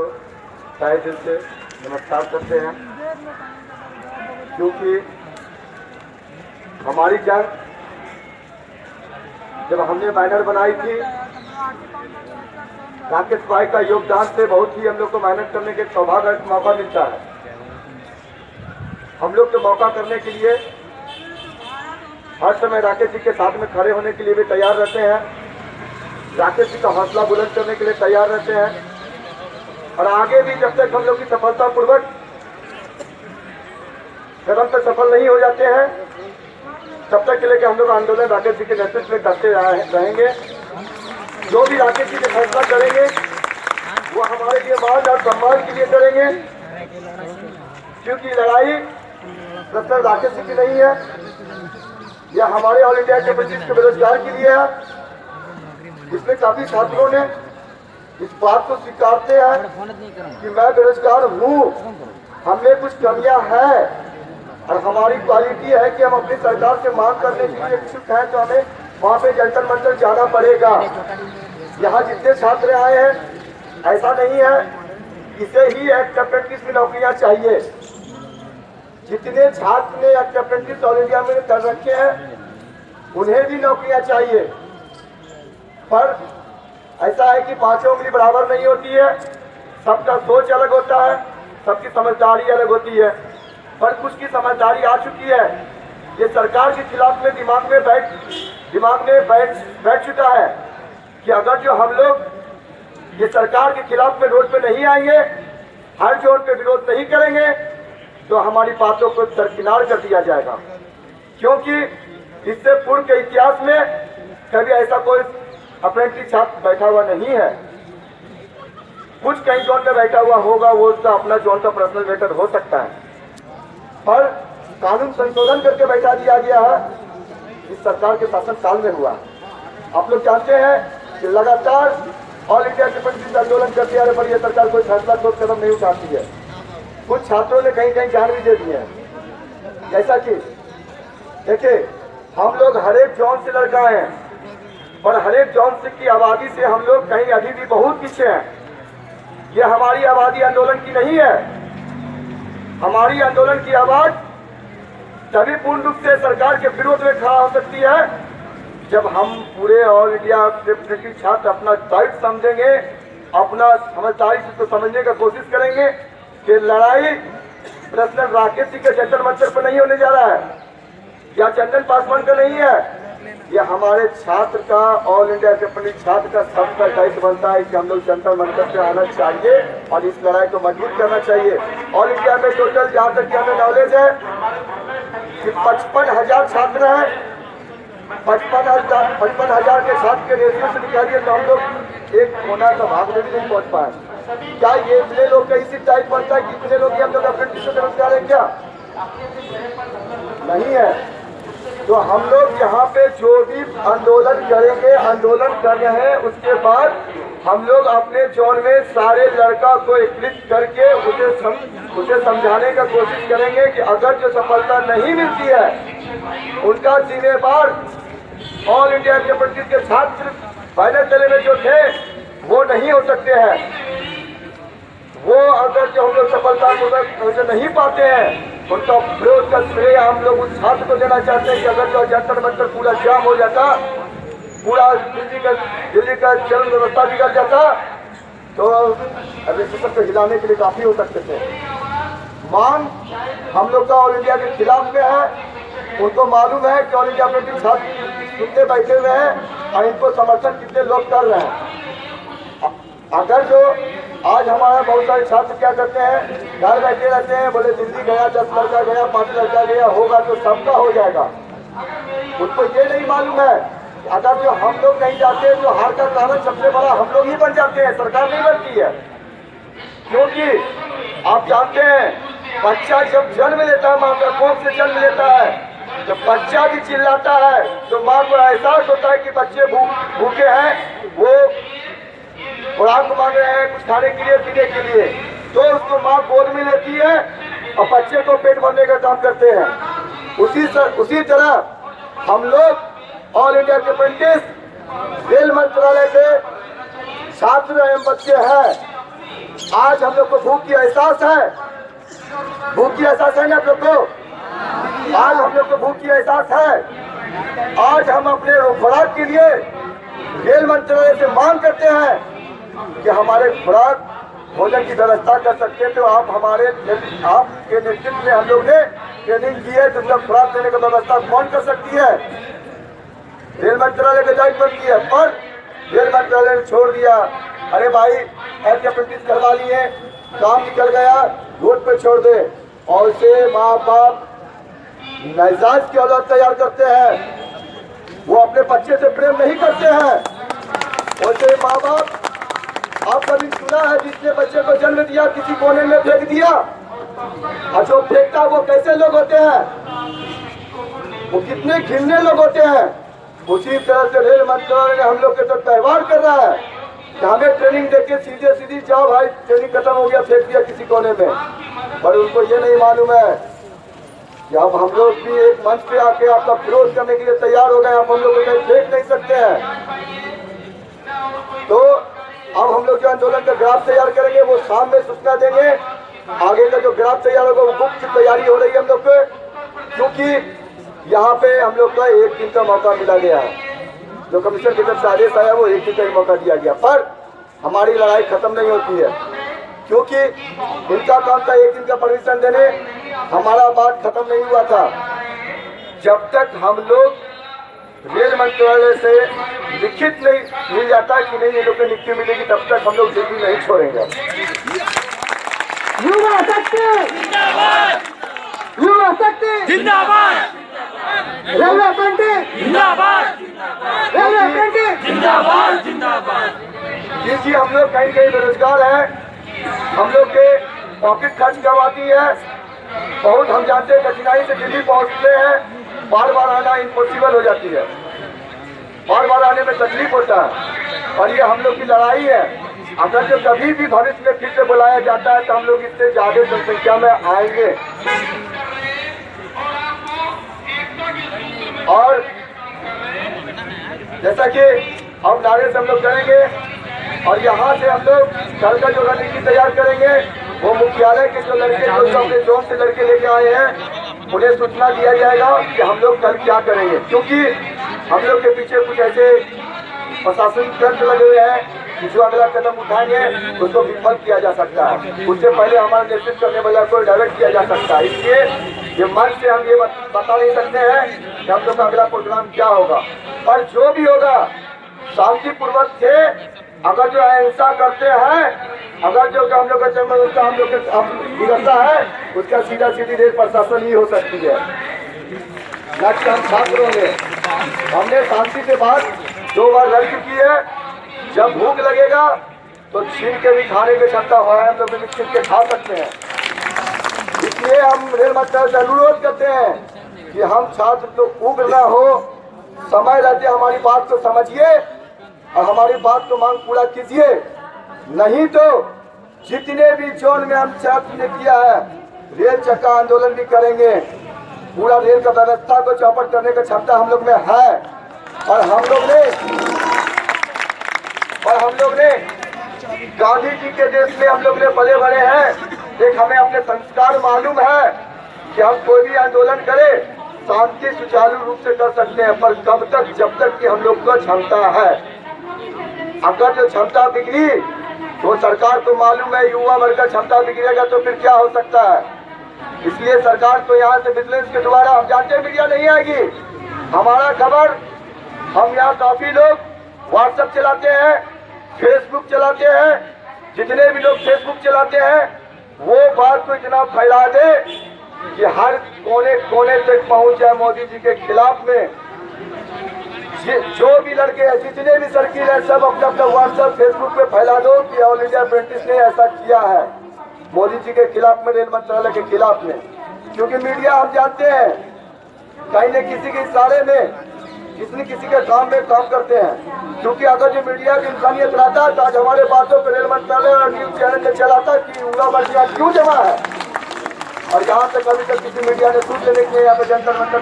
को तहे दिल से नमस्कार करते हैं, क्योंकि हमारी जंग जब हमने बैनर बनाई थी, राकेश भाई का योगदान से बहुत ही हम लोग को मेहनत करने के सौभाग्य मौका मिलता है। हम लोग तो मौका करने के लिए हर समय राकेश जी के साथ में खड़े होने के लिए भी तैयार रहते हैं, राकेश जी का हौसला बुलंद करने के लिए तैयार रहते हैं। और आगे भी जब तक हम लोग की सफलतापूर्वक कदम पर सफल नहीं हो जाते हैं, तब तक के लिए हम लोग आंदोलन राकेश जी के नेतृत्व में करते रहेंगे। जो भी राकेश जी के फैसला करेंगे वो हमारे लिए मान और सम्मान के लिए करेंगे, क्योंकि लड़ाई सिर्फ राकेश जी की नहीं है, यह हमारे ऑल इंडिया कैपेसिटी के बेरोजगार के लिए है। इसमें काफी छात्रों ने इस बात को स्वीकारते हैं कि मैं बेरोजगार हूँ, हमें कुछ कमियां हैं और हमारी क्वालिटी है कि हम अपनी सरकार से मांग करने के लिए इच्छुक हैं, तो हमें वहाँ पे जंतर मंतर जाना पड़ेगा। यहाँ जितने छात्र आए हैं, ऐसा नहीं है इसे ही एक्ट अप्रेंटिस में नौकरियाँ चाहिए। जितने छात्र ने एक्ट अप्रेंटिस ऑल इंडिया में कर रखे हैं उन्हें भी नौकरियाँ चाहिए, पर ऐसा है कि पांचों उंगली बराबर नहीं होती है, सबका सोच अलग होता है, सबकी समझदारी अलग होती है। पर कुछ की समझदारी आ चुकी है, ये सरकार के खिलाफ में दिमाग में बैठ चुका है कि अगर जो हम लोग ये सरकार के खिलाफ में रोड पे नहीं आएंगे, हर जोर पे विरोध नहीं करेंगे, तो हमारी बातों को दरकिनार कर दिया जाएगा। क्योंकि इससे पूर्व के इतिहास में कभी ऐसा कोई अप्रेंटिस छात्र बैठा हुआ नहीं है। कुछ कहीं जोन पे बैठा हुआ होगा, वो उसका अपना जोन का पर्सनल मैटर हो सकता है, पर कानून संशोधन करके बैठा दिया गया है, इस सरकार के शासन काल में हुआ। आप लोग जानते हैं कि लगातार ऑल इंडिया कैपेसिटी आंदोलन करती है, पर यह सरकार कोई फैसला ठोस कदम नहीं उठाती है। कुछ छात्रों ने कहीं कहीं जान भी दे दी है। जैसा कि देखिए, हम लोग हर एक जोन से लड़का है, पर हर एक जोन से की आबादी से हम लोग कहीं अभी भी बहुत पीछे हैं। यह हमारी आबादी आंदोलन की नहीं है। हमारी आंदोलन की आवाज तभी पूर्ण रूप से सरकार के विरोध में खड़ा हो सकती है जब हम पूरे ऑल इंडिया कैपेसिटी छात्र अपना दायित्व समझेंगे, अपना समझदारी से तो समझने का कोशिश करेंगे कि लड़ाई प्रेसिडेंट राकेश जी के जंतर मंतर पर नहीं होने जा रहा है या चंदन पासवान का नहीं है। यह हमारे छात्र का, ऑल इंडिया कैपेसिटी छात्र का सबका दायित्व बनता है कि हम लोग जंतर मंतर पे आना चाहिए और इस लड़ाई को मजबूत करना चाहिए। ऑल इंडिया में टोटल जहाँ तक हमें नॉलेज है कि 55,000 छात्र हैं। 55,000 के छात्र के रेशियो से निकालिए तो हम लोग एक कोना का भाग में भी नहीं पहुँच पाए। क्या ये इतने लोग का इसी टाइप बनता है कि इतने लोग हम लोग अप्रेंटिस से बेरोजगार है? क्या नहीं है। तो हम लोग यहाँ पे जो भी आंदोलन करेंगे, आंदोलन कर रहे हैं, उसके बाद हम लोग अपने जोन में सारे लड़का को एकत्रित करके उसे समझाने का कोशिश करेंगे कि अगर जो सफलता नहीं मिलती है उनका जिम्मेवार ऑल इंडिया कैपेसिटी के छात्र बैनर तले में जो थे वो नहीं हो सकते हैं। वो अगर जो हम लोग सफलतापूर्वक नहीं पाते हैं उनका विरोध का श्रेय हम लोग उस छात्र को देना चाहते हैं कि अगर जो जंतर मंतर पूरा जाम हो जाता, पूरा दिल्ली का चलन व्यवस्था बिगड़ जाता, तो अभी सिस्टम को हिलाने के लिए काफी हो सकते थे। मांग हम लोग का ऑल इंडिया के खिलाफ में है। उनको मालूम है कि ऑल इंडिया में छात्र कितने बैठे हुए हैं और इनको समर्थन कितने लोग कर रहे हैं। अगर जो आज हमारा बहुत सारे छात्र क्या करते हैं, घर बैठे रहते हैं, बोले दिल्ली गया, 10 लड़का गया, 5 लड़का गया, होगा तो सबका हो जाएगा। उनको ये नहीं मालूम है अगर जो हम लोग नहीं जाते हैं तो हार का कारण सबसे बड़ा हम लोग ही बन जाते हैं, सरकार नहीं बनती है। क्योंकि आप जानते हैं बच्चा जब जन्म लेता है, माँ का कोख से जन्म लेता है, जब बच्चा भी चिल्लाता है तो माँ को एहसास होता है कि बच्चे भूखे हैं, वो खुराक मांग रहे हैं कुछ खाने के लिए, पीने के लिए, तो उसको माँ गोद में लेती है और बच्चे को पेट भरने का काम करते हैं। उसी तरह हम लोग ऑल इंडिया कैपेसिटी रेल मंत्रालय के छात्र एवं बच्चे हैं, आज हम लोग को भूख की एहसास है, भूख की एहसास है ना आप लोग को? आज हम लोग को भूख की एहसास है। आज हम अपने खुराक के लिए रेल मंत्रालय से मांग करते हैं कि हमारे खुराक भोजन की व्यवस्था कर सकते हैं तो आप आपके नेतृत्व में हम लोग ने ट्रेनिंग की है, तो खुराक देने की व्यवस्था कौन कर सकती है? रेल मंत्रालय का दायित्व बनती है, पर रेल मंत्रालय ने छोड़ दिया। अरे भाई हेल्थ अप्रेंटिस करवा लिए, काम निकल गया, रोड पे छोड़ दे। और उसे माँ बाप नाजायज की औलाद तैयार करते हैं, वो अपने बच्चे से प्रेम नहीं करते हैं। उसे माँ बाप, आप कभी सुना है जिसने बच्चे को जन्म दिया किसी कोने में फेंक दिया? और जो फेंकता वो कैसे लोग होते हैं? वो कितने घिनने लोग होते हैं। उसी तरह से रेल मंत्रालय ने हम लोग के साथ व्यवहार कर रहा है कि हमें ट्रेनिंग देके सीधे जाओ भाई, ट्रेनिंग खत्म हो गया, फेंक दिया किसी कोने में। पर उनको ये नहीं मालूम है कि अब हम लोग भी एक मंच पे आके आपका विरोध करने के लिए तैयार हो गए। आप हम लोग को कहीं फेंक नहीं सकते हैं। तो अब हम लोग जो आंदोलन का ग्राफ तैयार करेंगे वो शाम में सूचना देंगे। आगे का जो ग्राफ तैयार होगा वो गुप्त तैयारी हो रही है हम लोग पे, क्योंकि यहाँ पे हम लोग का 1 दिन का मौका मिला गया है। जो कमीशन की तरफ से आदेश आया वो 1 दिन का ही मौका दिया गया, पर हमारी लड़ाई खत्म नहीं होती है, क्योंकि इनका काम था 1 दिन का परमिशन देने। हमारा बात खत्म नहीं हुआ था। जब तक हम लोग रेल मंत्रालय से लिखित नहीं मिल जाता कि नहीं ये लोग को नियुक्ति मिलेगी, तब तक हम लोग दिल्ली नहीं छोड़ेंगे। युवा शक्ति जिंदाबाद, युवा शक्ति जिंदाबाद, रेलवे अप्रेंटिस जिंदाबाद, रेलवे अप्रेंटिस जिंदाबाद जिंदाबाद। जी हम लोग कहीं बेरोजगार हैं, हम लोग के पॉकेट खर्च कम आती है, बहुत हम जानते हैं कठिनाई से दिल्ली पहुंचते हैं, बार बार आना इम्पॉसिबल हो जाती है, बार बार आने में तकलीफ होता है। और ये हम लोग की लड़ाई है। अगर जो कभी भी भविष्य में फिर से बुलाया जाता है तो हम लोग इससे ज्यादा जनसंख्या में आएंगे। और जैसा कि अब नारे से हम लोग करेंगे और यहाँ से हम लोग कल का जो रणनीति तैयार करेंगे वो मुख्यालय के जो लड़के जो अपने जोन से लड़के लेके आए हैं उन्हें सूचना दिया जाएगा कि हम लोग कल क्या करेंगे, क्योंकि हम लोग के पीछे कुछ ऐसे प्रशासन तंत्र लगे हुए हैं कि जो अगला कदम उठाएंगे उसको विफल किया जा सकता है। उससे पहले हमारा नेतृत्व करने वाला को डायरेक्ट किया जा सकता है। इसलिए ये मंच से हम ये बता नहीं सकते हैं कि हम लोग का अगला प्रोग्राम क्या होगा, पर जो भी होगा शांतिपूर्वक थे। अगर जो अहिंसा करते हैं, अगर जो हम लोग का जन्म उसका हम लोग बिगड़ता है, उसका सीधा सीधी रेल प्रशासन ही हो सकती है, न कि हम छात्र होंगे। हमने शांति से बात 2 बार लड़ चुकी है। जब भूख लगेगा तो छीन के भी खाने की क्षमता हो, हम लोग भी छीन के खा सकते हैं। इसलिए हम रेल मंत्रालय से अनुरोध करते हैं कि हम छात्र तो उग्र न हो, समय रहते हमारी बात को समझिए और हमारी बात को मांग पूरा कीजिए। नहीं तो जितने भी जोन में हम छात्र ने किया है रेल चक्का आंदोलन भी करेंगे। पूरा रेल का व्यवस्था को चौपट करने की क्षमता हम लोग में है। और हम लोग ने गांधी जी के देश में हम लोग ने पले बड़े हैं। एक हमें अपने संस्कार मालूम है कि हम कोई भी आंदोलन करें शांति सुचारू रूप से कर सकते हैं, पर कब तक? जब तक कि हम लोग को क्षमता है। अगर जो क्षमता बिगड़ी तो सरकार को मालूम है युवा वर्ग का क्षमता बिगड़ेगा तो फिर क्या हो सकता है। इसलिए सरकार को यहाँ से विजिलेंस के द्वारा, हम जानते हैं मीडिया नहीं आएगी हमारा खबर, हम यहाँ काफी लोग व्हाट्सएप चलाते हैं, फेसबुक चलाते हैं। जितने भी लोग फेसबुक चलाते हैं वो बात को इतना फैला दे कि हर कोने कोने तक पहुंच जाए मोदी जी के खिलाफ में। जो भी लड़के हैं, जितने भी सर्किल है, सब अपना अपना व्हाट्सएप फेसबुक पे फैला दो कि ऑल इंडिया अप्रेंटिस ने ऐसा किया है मोदी जी के खिलाफ में, रेल मंत्रालय के खिलाफ में। क्योंकि मीडिया हम जानते हैं कहीं न किसी के इशारे में, किसी किसी के काम में काम करते हैं। क्योंकि अगर जो मीडिया की इंसानियत रहता तो आज हमारे बातों पर रेल मंत्रालय और न्यूज चैनल ने चलाता कि युवा वर्ग क्यों जमा है। और यहाँ तक अभी तक किसी मीडिया ने सूट लेने के लिए यहाँ पे जंतर मंतर